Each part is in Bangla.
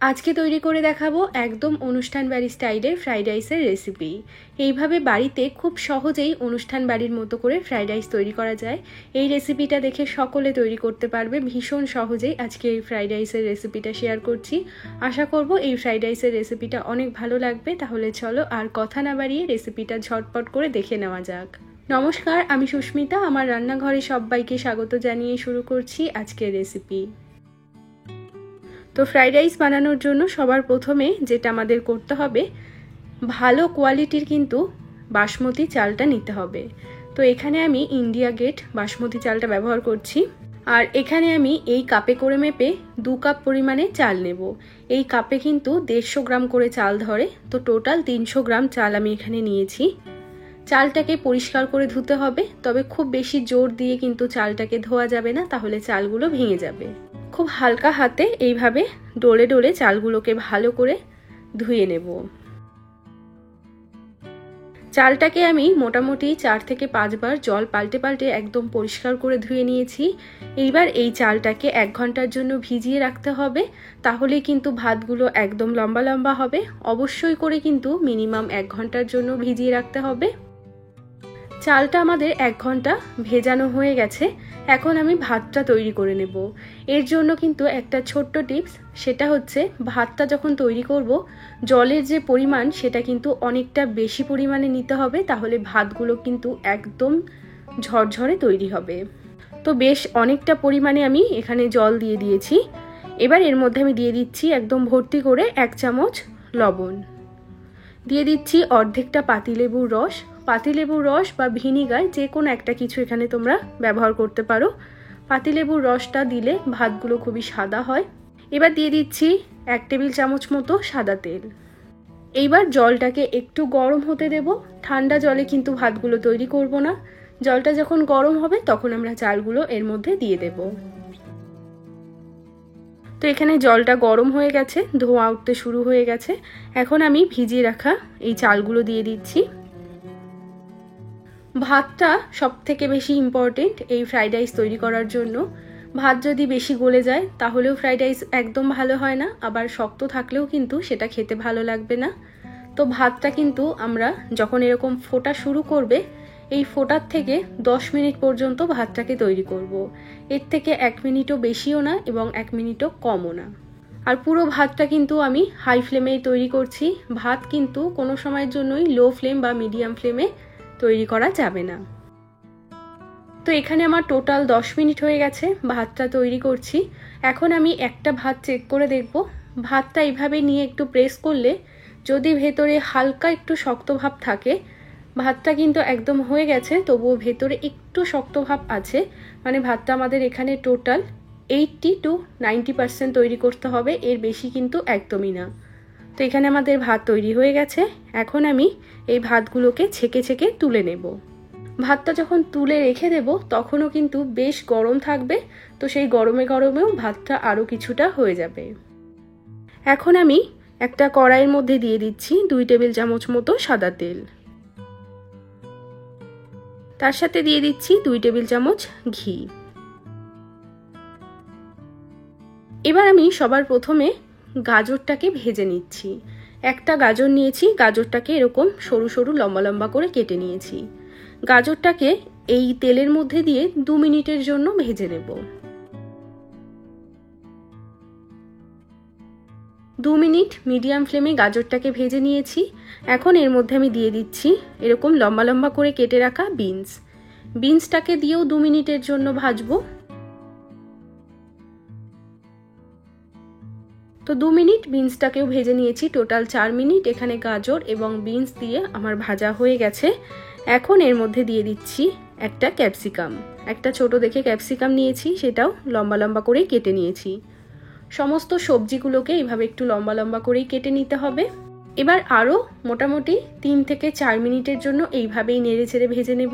আজকে তৈরি করে দেখাবো একদম অনুষ্ঠান বাড়ি স্টাইলের ফ্রাইড রাইসের রেসিপি। এইভাবে বাড়িতে খুব সহজেই অনুষ্ঠান বাড়ির মতো করে ফ্রাইড রাইস তৈরি করা যায়। এই রেসিপিটা দেখে সকলে তৈরি করতে পারবে ভীষণ সহজেই। আজকে এই ফ্রাইড রাইসের রেসিপিটা শেয়ার করছি। আশা করব এই ফ্রাইড রাইসের রেসিপিটা অনেক ভালো লাগবে। তাহলে চলো আর কথা না বাড়িয়ে রেসিপিটা ঝটপট করে দেখে নেওয়া যাক। নমস্কার, আমি সুস্মিতা। আমার রান্নাঘরে সবাইকে স্বাগত জানিয়ে শুরু করছি আজকের রেসিপি। তো ফ্রাইড রাইস বানানোর জন্য সবার প্রথমে যেটা আমাদের করতে হবে, ভালো কোয়ালিটির কিন্তু বাসমতি চালটা নিতে হবে। তো এখানে আমি ইন্ডিয়া গেট বাসমতি চালটা ব্যবহার করছি। আর এখানে আমি এই কাপে করে মেপে 2 কাপ পরিমাণে চাল নেব। এই কাপে কিন্তু 150 গ্রাম করে চাল ধরে, তো টোটাল 300 গ্রাম চাল আমি এখানে নিয়েছি। চালটাকে পরিষ্কার করে ধুতে হবে, তবে খুব বেশি জোর দিয়ে কিন্তু চালটাকে ধোয়া যাবে না, তাহলে চালগুলো ভেঙে যাবে। খুব হালকা হাতে এইভাবে ডলে ডলে চালগুলোকে ভালো করে ধুয়ে নেব। চালটাকে আমি মোটামুটি 4 থেকে 5 বার জল পাল্টে পাল্টে একদম পরিষ্কার করে ধুয়ে নিয়েছি। এইবার এই চালটাকে 1 ঘন্টার জন্য ভিজিয়ে রাখতে হবে, তাহলে কিন্তু ভাতগুলো একদম লম্বা লম্বা হবে। অবশ্যই করে কিন্তু মিনিমাম 1 ঘন্টার জন্য ভিজিয়ে রাখতে হবে। চালটা আমাদের 1 ঘন্টা ভেজানো হয়ে গেছে। এখন আমি ভাতটা তৈরি করে নেব। এর জন্য কিন্তু একটা ছোট্ট টিপস, সেটা হচ্ছে ভাতটা যখন তৈরি করব, জলের যে পরিমাণ সেটা কিন্তু অনেকটা বেশি পরিমাণে নিতে হবে, তাহলে ভাতগুলো কিন্তু একদম ঝরঝরে তৈরি হবে। তো বেশ অনেকটা পরিমাণে আমি এখানে জল দিয়ে দিয়েছি। এবার এর মধ্যে আমি দিয়ে দিচ্ছি একদম ভর্তি করে 1 চামচ লবণ। দিয়ে দিচ্ছি অর্ধেকটা পাতিলেবুর রস। পাতিলেবুর রস বা ভিনিগার যে কোনো একটা কিছু এখানে তোমরা ব্যবহার করতে পারো। পাতিলেবুর রসটা দিলে ভাতগুলো খুবই সাদা হয়। এবার দিয়ে দিচ্ছি 1 টেবিল চামচ মতো সাদা তেল। এইবার জলটাকে একটু গরম হতে দেব। ঠান্ডা জলে কিন্তু ভাতগুলো তৈরি করব না। জলটা যখন গরম হবে তখন আমরা চালগুলো এর মধ্যে দিয়ে দেব। তো এখানে জলটা গরম হয়ে গেছে, ধোঁয়া উঠতে শুরু হয়ে গেছে। এখন আমি ভিজিয়ে রাখা এই চালগুলো দিয়ে দিচ্ছি। ভাতটা সব থেকে বেশি ইম্পর্টেন্ট এই ফ্রাইড রাইস তৈরি করার জন্য। ভাত যদি বেশি গলে যায় তাহলেও ফ্রাইড রাইস একদম ভালো হয় না, আবার শক্ত থাকলেও কিন্তু সেটা খেতে ভালো লাগবে না। তো ভাতটা কিন্তু আমরা যখন এরকম ফোটা শুরু করবে, এই ফোটার থেকে 10 মিনিট পর্যন্ত ভাতটাকে তৈরি করব। এর থেকে 1 মিনিটও বেশিও না এবং 1 মিনিটও কমও না। আর পুরো ভাতটা কিন্তু আমি হাই ফ্লেমেই তৈরি করছি। ভাত কিন্তু কোনো সময়ের জন্যই লো ফ্লেম বা মিডিয়াম ফ্লেমে তৈরি করা যাবে না। তো এখানে আমার টোটাল 10 মিনিট হয়ে গেছে ভাতটা তৈরি করছি। এখন আমি একটা ভাত চেক করে দেখব। ভাতটা এইভাবে নিয়ে একটু প্রেস করলে যদি ভেতরে হালকা একটু শক্ত ভাব থাকে, ভাতটা কিন্তু একদম হয়ে গেছে, তবুও ভেতরে একটু শক্ত ভাব আছে, মানে ভাতটা আমাদের এখানে টোটাল 80 to 90% তৈরি করতে হবে, এর বেশি কিন্তু একদমই না। তো এখানে আমাদের ভাত তৈরি হয়ে গেছে। এখন আমি এই ভাতগুলোকে ছেঁকে ছেঁকে তুলে নেব। ভাতটা যখন তুলে রেখে দেব তখনও কিন্তু বেশ গরম থাকবে, তো সেই গরমে গরমেও ভাতটা আরও কিছুটা হয়ে যাবে। এখন আমি একটা কড়াইয়ের মধ্যে দিয়ে দিচ্ছি 2 টেবিল চামচ মতো সাদা তেল। তার সাথে দিয়ে দিচ্ছি 2 টেবিল চামচ ঘি। এবার আমি সবার প্রথমে গাজরটাকে ভেজে নিচ্ছি। একটা গাজর নিয়েছি, গাজরটাকে এরকম সরু সরু লম্বা লম্বা করে কেটে নিয়েছি। গাজরটাকে এই তেলের মধ্যে দিয়ে 2 মিনিটের জন্য ভেজে নেব। 2 মিনিট মিডিয়াম ফ্লেমে গাজরটাকে ভেজে নিয়েছি। এখন এর মধ্যে আমি দিয়ে দিচ্ছি এরকম লম্বা লম্বা করে কেটে রাখা বিনস। বিনসটাকে দিয়েও 2 মিনিটের জন্য ভাজবো। তো 2 মিনিট বিনসটাকেও ভেজে নিয়েছি। টোটাল 4 মিনিট এখানে গাজর এবং বিনস দিয়ে আমার ভাজা হয়ে গেছে। এখন এর মধ্যে দিয়ে দিচ্ছি একটা ক্যাপসিকাম। একটা ছোট দেখে ক্যাপসিকাম নিয়েছি, সেটাও লম্বা লম্বা করেই কেটে নিয়েছি। সমস্ত সবজিগুলোকে এইভাবে একটু লম্বা লম্বা করেই কেটে নিতে হবে। এবার আরও মোটামুটি 3 থেকে 4 মিনিটের জন্য এইভাবেই নেড়ে চেড়ে ভেজে নেব।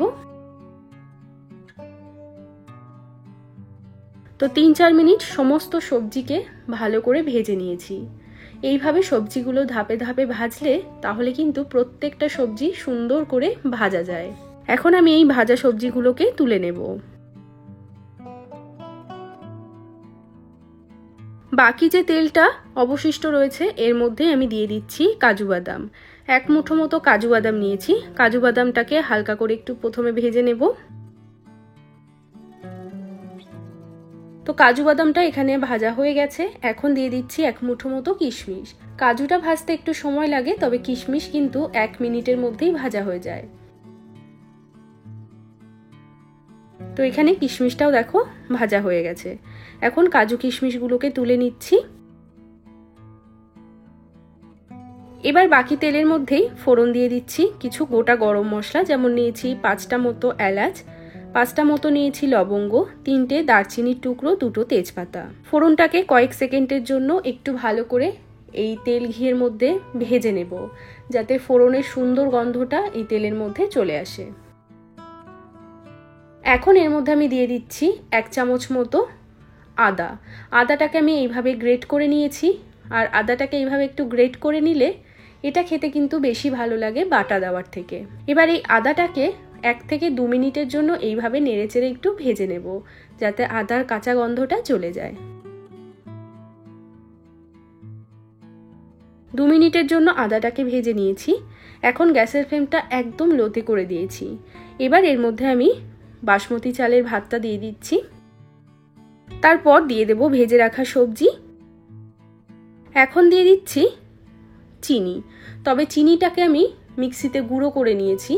তো 3-4 মিনিট সমস্ত সবজিকে ভালো করে ভেজে নিয়েছি। এইভাবে সবজিগুলো ধাপে ধাপে ভাজলে তাহলে কিন্তু প্রত্যেকটা সবজি সুন্দর করে ভাজা যায়। এখন আমি এই ভাজা সবজিগুলোকে তুলে নেব। বাকি যে তেলটা অবশিষ্ট রয়েছে এর মধ্যে আমি দিয়ে দিচ্ছি কাজু বাদাম। 1 মুঠো মতো কাজু বাদাম নিয়েছি। কাজু বাদামটাকে হালকা করে একটু প্রথমে ভেজে নেব। তো কাজু বাদামটা এখানে ভাজা হয়ে গেছে। এখন দিয়ে দিচ্ছি 1 মুঠো মতো কিশমিশ। কাজুটা ভাজতে একটু সময় লাগে, তবে কিশমিশ কিন্তু 1 মিনিটের মধ্যেই ভাজা হয়ে যায়। তো এখানে কিশমিশটাও দেখো ভাজা হয়ে গেছে। এখন কাজু কিশমিশগুলোকে তুলে নিচ্ছি। এবার বাকি তেলের মধ্যেই ফোড়ন দিয়ে দিচ্ছি কিছু গোটা গরম মশলা, যেমন নিয়েছি 5টা মতো এলাচ, 5টা মতো নিয়েছি লবঙ্গ, 3টে দারচিনির টুকরো, 2টো তেজপাতা। ফোড়নটাকে কয়েক সেকেন্ডের জন্য একটু ভালো করে এই তেল ঘিয়ের মধ্যে ভেজে নেব, যাতে ফোড়নের সুন্দর গন্ধটা এই তেলের মধ্যে চলে আসে। এখন এর মধ্যে আমি দিয়ে দিচ্ছি 1 চামচ মতো আদা। আদাটাকে আমি এইভাবে গ্রেট করে নিয়েছি, আর আদাটাকে এইভাবে একটু গ্রেট করে নিলে এটা খেতে কিন্তু বেশি ভালো লাগে বাটা দেওয়ার থেকে। এবার এই আদাটাকে 1 থেকে 2 মিনিটের জন্য এইভাবে নেড়েচেড়ে একটু ভেজে নেব, যাতে আদার কাঁচা গন্ধটা চলে যায়। 2 মিনিটের জন্য আদাটাকে ভেজে নিয়েছি। এখন গ্যাসের ফ্লেমটা একদম লোতে করে দিয়েছি। এবার এর মধ্যে আমি বাসমতি চালের ভাতটা দিয়ে দিচ্ছি। তারপর দিয়ে দেব ভেজে রাখা সবজি। এখন দিয়ে দিচ্ছি চিনি, তবে চিনিটাকে আমি মিক্সিতে গুঁড়ো করে নিয়েছি।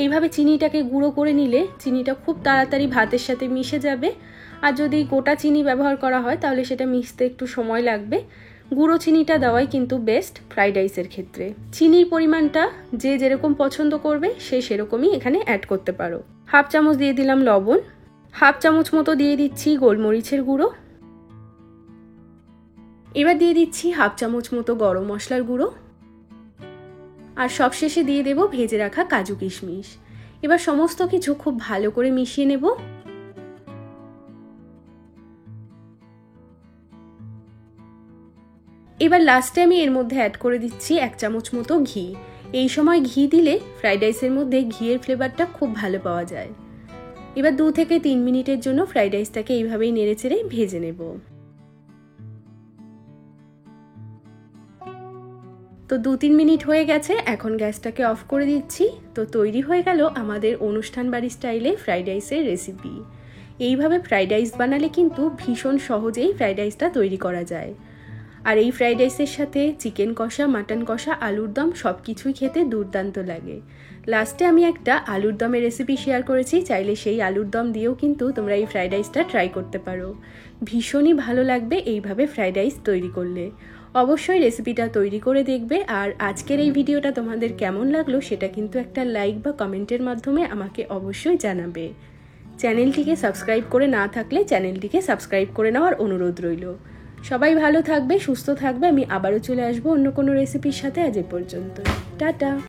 এইভাবে চিনিটাকে গুঁড়ো করে নিলে চিনিটা খুব তাড়াতাড়ি ভাতের সাথে মিশে যাবে, আর যদি গোটা চিনি ব্যবহার করা হয় তাহলে সেটা মিশতে একটু সময় লাগবে। গুঁড়ো চিনিটা দেওয়াই কিন্তু বেস্ট ফ্রাইড রাইসের ক্ষেত্রে। চিনির পরিমাণটা যে যেরকম পছন্দ করবে সে সেরকমই এখানে অ্যাড করতে পারো। 1/2 চামচ দিয়ে দিলাম লবণ, 1/2 চামচ মতো দিয়ে দিচ্ছি গোলমরিচের গুঁড়ো। এবার দিয়ে দিচ্ছি 1/2 চামচ মতো গরম মশলার গুঁড়ো, আর সবশেষে দিয়ে দেব ভেজে রাখা কাজু কিশমিশ। এবার সমস্ত কিছু খুব ভালো করে মিশিয়ে নেব। এবার লাস্টে আমি এর মধ্যে অ্যাড করে দিচ্ছি 1 চামচ মতো ঘি। এই সময় ঘি দিলে ফ্রাইড রাইসের মধ্যে ঘিয়ের ফ্লেভারটা খুব ভালো পাওয়া যায়। এবার 2 থেকে 3 মিনিটের জন্য ফ্রাইড রাইসটাকে এইভাবেই নেড়েচেড়ে ভেজে নেব। তো 2-3 মিনিট হয়ে গেছে, এখন গ্যাসটাকে অফ করে দিচ্ছি। তো তৈরি হয়ে গেল আমাদের অনুষ্ঠান বাড়ি স্টাইলে ফ্রাইড রাইসের রেসিপি। এইভাবে ফ্রাইড রাইস বানালে কিন্তু ভীষণ সহজেই ফ্রাইড রাইসটা তৈরি করা যায়। আর এই ফ্রাইড রাইসের সাথে চিকেন কষা, মাটন কষা, আলুর দম সব কিছুই খেতে দুর্দান্ত লাগে। লাস্টে আমি একটা আলুর দমের রেসিপি শেয়ার করেছি, চাইলে সেই আলুর দম দিয়েও কিন্তু তোমরা এই ফ্রাইড রাইসটা ট্রাই করতে পারো। ভীষণই ভালো লাগবে এইভাবে ফ্রাইড রাইস তৈরি করলে। অবশ্যই রেসিপিটা তৈরি করে দেখবে। আর আজকের এই ভিডিওটা তোমাদের কেমন লাগলো সেটা কিন্তু একটা লাইক বা কমেন্টের মাধ্যমে আমাকে অবশ্যই জানাবে। চ্যানেলটিকে সাবস্ক্রাইব করে না থাকলে চ্যানেলটিকে সাবস্ক্রাইব করে নেওয়ার অনুরোধ রইল। সবাই ভালো থাকবে, সুস্থ থাকবে। আমি আবারও চলে আসবো অন্য কোনো রেসিপির সাথে। আজ এ পর্যন্ত, টাটা।